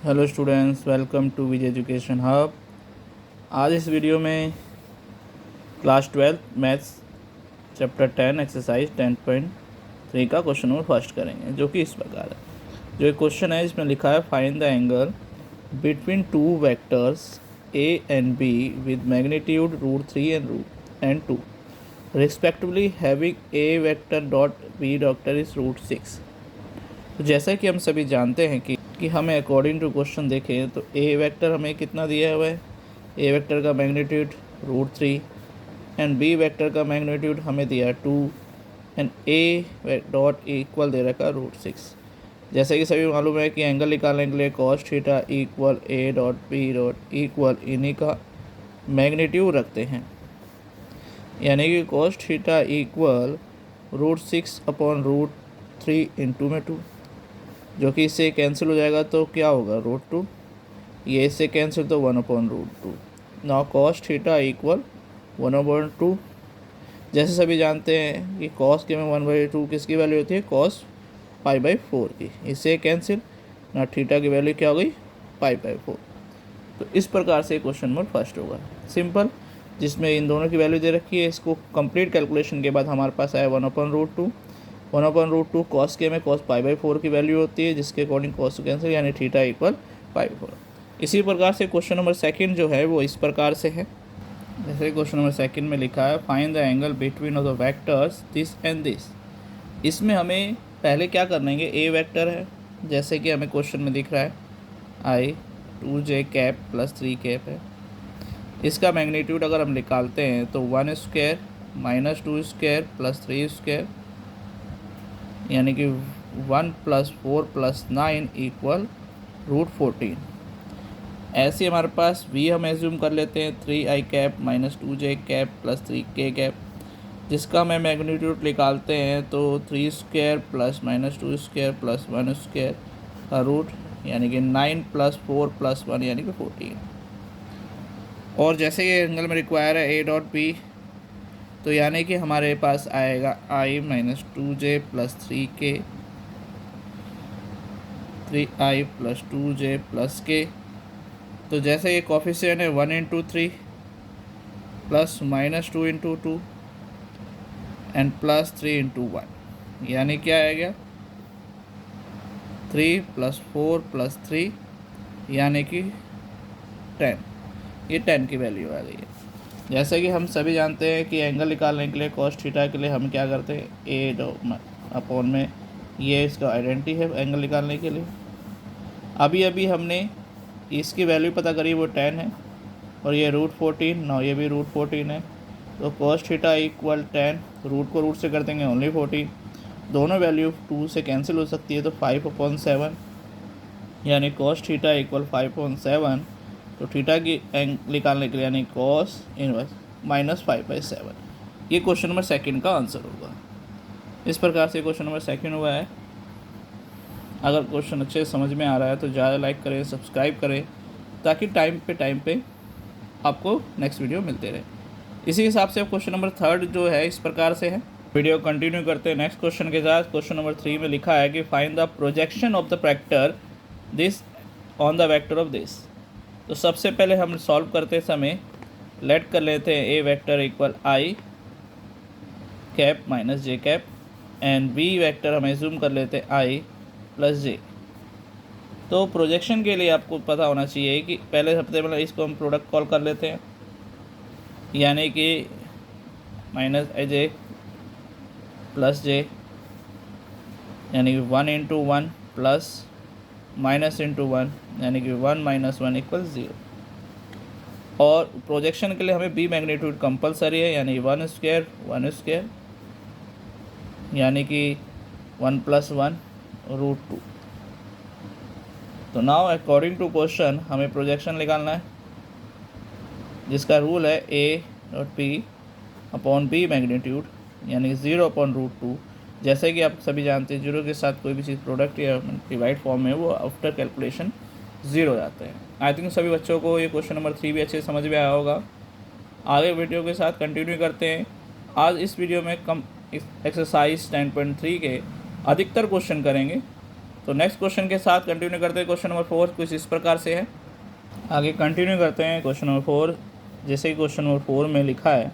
Hello students, welcome to Vijay education hub. आज इस video में क्लास 12 मैथ्स चैप्टर 10 एक्सरसाइज 10.3 का क्वेश्चन नंबर फर्स्ट करेंगे, जो कि इस प्रकार है। जो एक क्वेश्चन है, इसमें लिखा है find the angle between two vectors A and B with magnitude √3 and 2 respectively having A vector dot B vector is √6। तो जैसा कि हम सभी जानते हैं कि हमें अकॉर्डिंग टू क्वेश्चन देखें तो ए वेक्टर हमें कितना दिया हुआ है। ए वेक्टर का मैग्नीट्यूड √3 एंड बी वेक्टर का मैग्नीट्यूड हमें दिया 2 एंड ए डॉट इक्वल दे रखा √6। जैसे कि सभी मालूम है कि एंगल निकालने के लिए cos theta equal A dot B dot equal इन्हीं का मैग्नीट्यूड रखते हैं, यानी कि cos theta equal √6 upon √3 into में 2, जो कि इससे कैंसिल हो जाएगा तो क्या होगा √2। ये इससे कैंसिल तो 1/√2। Now cos theta equal 1/2। जैसे सभी जानते हैं कि cos के में 1/2 किसकी वैल्यू होती है, cos π/4 की। इससे कैंसिल ना, थीटा की वैल्यू क्या हो गई, π/4। तो इस प्रकार से क्वेश्चन नंबर फर्स्ट होगा सिंपल, जिसमें इन दोनों की वैल्यू दे रखी है। इसको कंप्लीट कैलकुलेशन के बाद हमारे पास आया 1/√2। 1/√2 cos के में cos π/4 की वैल्यू होती है, जिसके अकॉर्डिंग cos कैंसिल, यानी थीटा इक्वल π/4। इसी प्रकार से क्वेश्चन नंबर सेकंड जो है वो इस प्रकार से है। जैसे क्वेश्चन नंबर सेकंड में लिखा है find the angle between of the vectors this and this. इसमें हमें पहले क्या करना है, ए वेक्टर है जैसे कि हमें क्वेश्चन में दिख रहा है i 2j cap plus 3 cap है। इसका मैग्नीट्यूड अगर हम निकालते हैं तो 1² माइनस 2² प्लस 3², यानी कि 1 + 4 + 9 इक्वल √14। ऐसे हमारे पास v हम एज्यूम कर लेते हैं 3i cap minus 2j cap plus 3k cap, जिसका मैं मैग्नीट्यूड निकालते हैं तो 3² प्लस माइनस 2² प्लस 1² का रूट, यानी कि 9 + 4 + 1 यानी कि 14। और जैसे ये एंगल में रिक्वायर है a डॉट बी, तो यानी कि हमारे पास आएगा i minus 2j plus 3k, 3i plus 2j plus k। तो जैसे ये कोफिशिएंट है 1 × 3 प्लस माइनस 2 × 2 एंड प्लस 3 × 1, यानी क्या आएगा 3 + 4 + 3 यानी कि 10। ये 10 की वैल्यू आ गई है। जैसे कि हम सभी जानते हैं कि एंगल निकालने के लिए cos थीटा के लिए हम क्या करते हैं, ए अपॉन में ये इसका आइडेंटिटी है एंगल निकालने के लिए। अभी हमने इसकी वैल्यू पता करी, वो 10 है, और ये √14 ना, ये भी √14 है। तो cos थीटा इक्वल 10, रूट को रूट से कर देंगे ओनली 14। दोनों वैल्यू 2 से कैंसिल हो सकती है तो 5/7, यानी cos थीटा इक्वल 5/7। तो थीटा की एंग निकालने के लिए यानी cos इनवर्स -5/7। ये क्वेश्चन नंबर सेकंड का आंसर होगा। इस प्रकार से क्वेश्चन नंबर सेकंड हुआ है। अगर क्वेश्चन अच्छे समझ में आ रहा है तो ज़्यादा लाइक करें, सब्सक्राइब करें, ताकि टाइम पे आपको नेक्स्ट वीडियो मिलते रहे। इसी हिसाब से क्वेश्चन नंबर थर्ड जो है इस प्रकार से है। वीडियो कंटिन्यू करते हैं नेक्स्ट क्वेश्चन के साथ। क्वेश्चन नंबर 3 में लिखा है कि find the projection of the vector this on the vector of this. तो सबसे पहले हम सॉल्व करते समय लेट कर लेते हैं A vector equal i cap minus j cap and B vector हम एज्यूम कर लेते हैं i प्लस j। तो प्रोजेक्शन के लिए आपको पता होना चाहिए कि पहले सबसे पहले इसको हम प्रोडक्ट कॉल कर लेते हैं, यानी कि -j प्लस j, यानी कि 1 × 1 प्लस माइनस इंटू 1, यानी कि 1 - 1 = 0। और प्रोजेक्शन के लिए हमें बी मैग्नीट्यूड कंपलसरी है, यानी 1² 1², यानी कि 1 + 1 √2। तो नाउ अकॉर्डिंग टू क्वेश्चन हमें प्रोजेक्शन निकालना है, जिसका रूल है a.p अपॉन बी मैग्नीट्यूड, यानी 0/√2। जैसे कि आप सभी जानते हैं 0 के साथ कोई भी चीज़ प्रोडक्ट या डिवाइड फॉर्म में वो आफ्टर कैलकुलेशन 0 हो जाते हैं। आई थिंक सभी बच्चों को ये क्वेश्चन नंबर 3 भी अच्छे से समझ में आया होगा। आगे वीडियो के साथ कंटिन्यू करते हैं। आज इस वीडियो में एक्सरसाइज 10.3 के अधिकतर क्वेश्चन करेंगे, तो नेक्स्ट क्वेश्चन के साथ कंटिन्यू करते हैं। क्वेश्चन नंबर 4 कुछ इस प्रकार से है। आगे कंटिन्यू करते हैं क्वेश्चन नंबर 4। जैसे कि क्वेश्चन नंबर 4 में लिखा है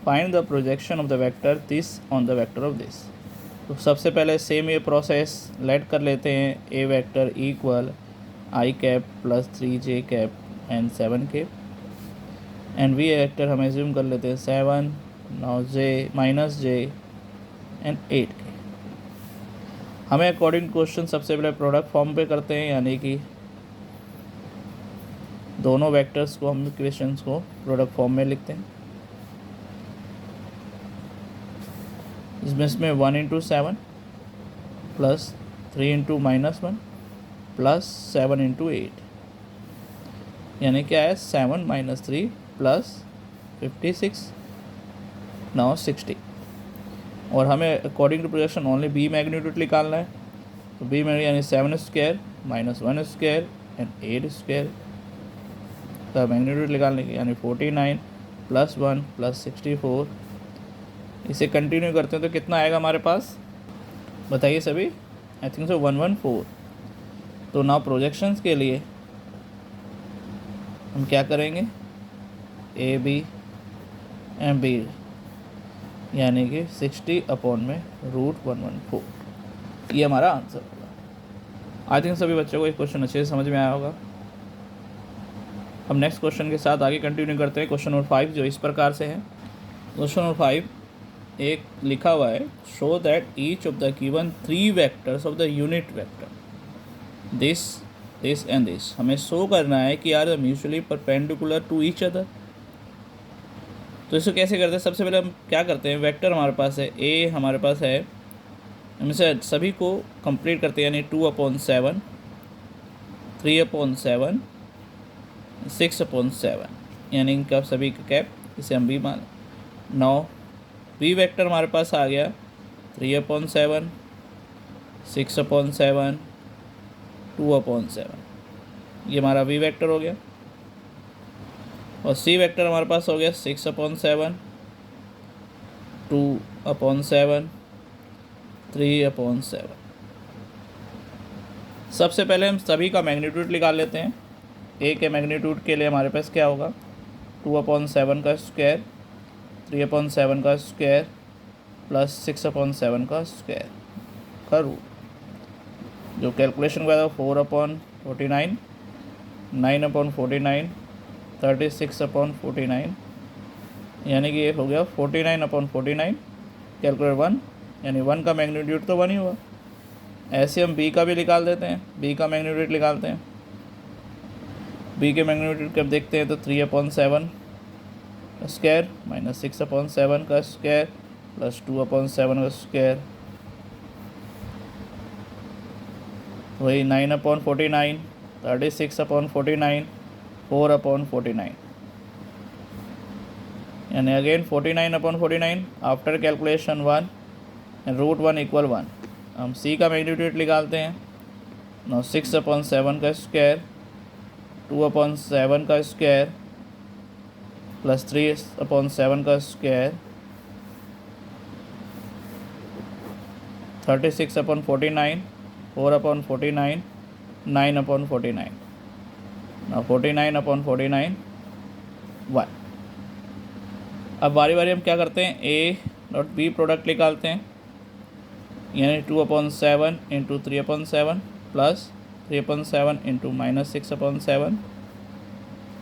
find the projection of the vector this on the vector of this. तो सबसे पहले सेम ये प्रोसेस लेट कर लेते हैं। A vector equal I cap plus 3j cap and 7k and V vector हम एज्यूम कर लेते हैं 7 now j minus j and 8k। हमें अकॉर्डिंग क्वेश्चन सबसे पहले प्रोडक्ट फॉर्म पे करते हैं, यानी कि दोनों वेक्टर्स को हम इक्वेशंस को प्रोडक्ट फॉर्म में लिखते हैं। इसमें 1 into 7 plus 3 into minus 1 plus 7 into 8, यानी क्या है 7 माइनस 3 प्लस 56 नाउ 60। और हमें according to projection only B magnitude निकालना है। तो बी मैग्नीट्यूड यानी 7 square minus 1 square and 8 square का मैग्नीट्यूड निकालने की, यानी 49 प्लस 1 प्लस 64। इसे कंटिन्यू करते हैं तो कितना आएगा हमारे पास, बताइए सभी। I think so 114। तो नाउ प्रोजेक्शंस के लिए हम क्या करेंगे, ए बी एंड बी, यानी कि 60 अपॉन में √114, ये हमारा आंसर होगा। आई थिंक सभी बच्चों को ये क्वेश्चन अच्छे से समझ में आया होगा। हम नेक्स्ट क्वेश्चन के साथ आगे कंटिन्यू करते हैं। क्वेश्चन नंबर 5 जो इस प्रकार से है। क्वेश्चन नंबर 5 एक लिखा हुआ है show that each of the given 3 vectors of the unit vector this and this. हमें शो करना है कि are mutually perpendicular to each other. तो इसको कैसे करते हैं, सबसे पहले हम क्या करते हैं, वेक्टर हमारे पास है ए, हमारे पास है, हम इसे सभी को कंप्लीट करते हैं, यानी 2/7 3/7 6/7, यानी इनका सभी का कैप, इसे हम बी मान। 9 बी वेक्टर हमारे पास आ गया 3/7 6/7 2/7, ये हमारा बी वेक्टर हो गया। और सी वेक्टर हमारे पास हो गया 6/7 2/7 3/7। सबसे पहले हम सभी का मैग्नीट्यूड निकाल लेते हैं। ए के मैग्नीट्यूड के लिए हमारे पास क्या होगा, 2/7 का स्क्वायर 3/7 का स्क्वायर प्लस 6/7 का स्क्वायर का रूट। जो कैलकुलेशन हुआ था 4/49 9/49 36/49, यानी कि ये हो गया 49/49 कैलकुलेट 1, यानी 1 का मैग्नीट्यूड तो 1 ही हुआ। ऐसे हम बी का भी निकाल देते हैं, बी का मैग्नीट्यूड निकालते हैं। बी के मैग्नीट्यूड कब देखते हैं तो 3/7 का स्क्वायर माइनस 6/7 का स्क्वायर प्लस 2/7 का स्क्वायर, वही 9/49 36/49 4/49, यानी अगेन 49/49 आफ्टर कैलकुलेशन 1 एंड √1 = 1। हम सी का मैग्नीट्यूड निकालते हैं। नौ 6/7 का स्क्वायर 2/7 का स्क्वायर प्लस 3/7 का स्क्वायर 36/49 4/49 9/49, now 49/49 1। अब बारी बारी हम क्या करते हैं, ए डॉट बी प्रोडक्ट निकालते हैं, यानी 2/7 into 3/7 plus 3/7 into minus 6/7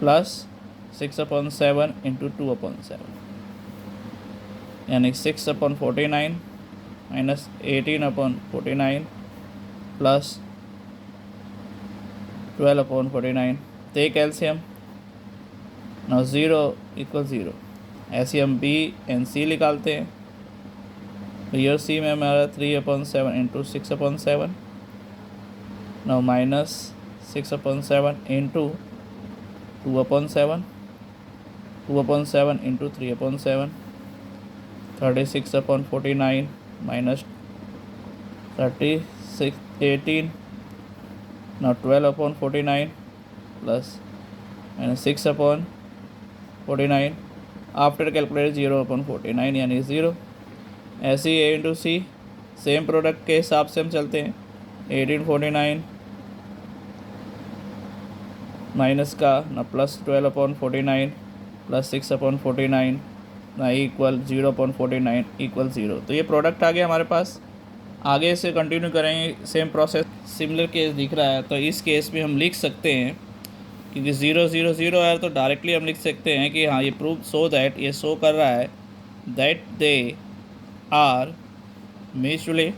plus 6/7 into 2/7, यानी 6/49 minus 18/49 plus 12/49। Take LCM, now 0 = 0। ऐसे हम बी एंड सी निकालते हैं। ईयर सी में हमारा 3/7 into 6/7, now minus 6/7 into 2/7 2/7 into 3/7 36/49 minus 18, now 12/49 plus minus 6/49 after calculate 0/49, यानी 0। ऐसे ही ए इंटू सी सेम प्रोडक्ट के हिसाब से हम चलते हैं। 1849 माइनस का ना +12/49 +6/49 ना इक्वल 0/49 इक्वल 0। तो ये प्रोडक्ट आ गया हमारे पास। आगे से कंटिन्यू करेंगे, सेम प्रोसेस। सिमिलर केस दिख रहा है तो इस केस में हम लिख सकते हैं, क्योंकि 0 0 0 है तो डायरेक्टली हम लिख सकते हैं कि हाँ ये प्रूव सो दैट, ये शो कर रहा है that they are mutually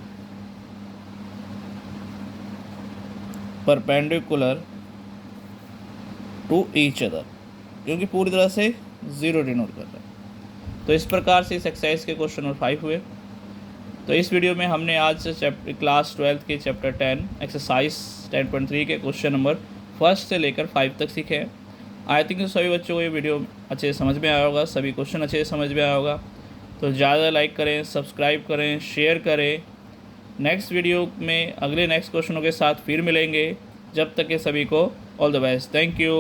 perpendicular to each other, क्योंकि पूरी तरह से 0 डिनोट कर रहा है। तो इस प्रकार से इस एक्सरसाइज के क्वेश्चन नंबर 5 हुए। तो इस वीडियो में हमने आज से क्लास 12 के चैप्टर 10 एक्सरसाइज 10.3 के क्वेश्चन नंबर 1 से लेकर 5 तक सीखे हैं। आई थिंक सभी बच्चों को ये वीडियो अच्छे से समझ में आया होगा, सभी क्वेश्चन अच्छे से समझ में आया होगा। तो ज़्यादा लाइक करें, सब्सक्राइब करें, शेयर करें। नेक्स्ट वीडियो में अगले नेक्स्ट क्वेश्चनों के साथ फिर मिलेंगे। जब तक के सभी को all the best. Thank you.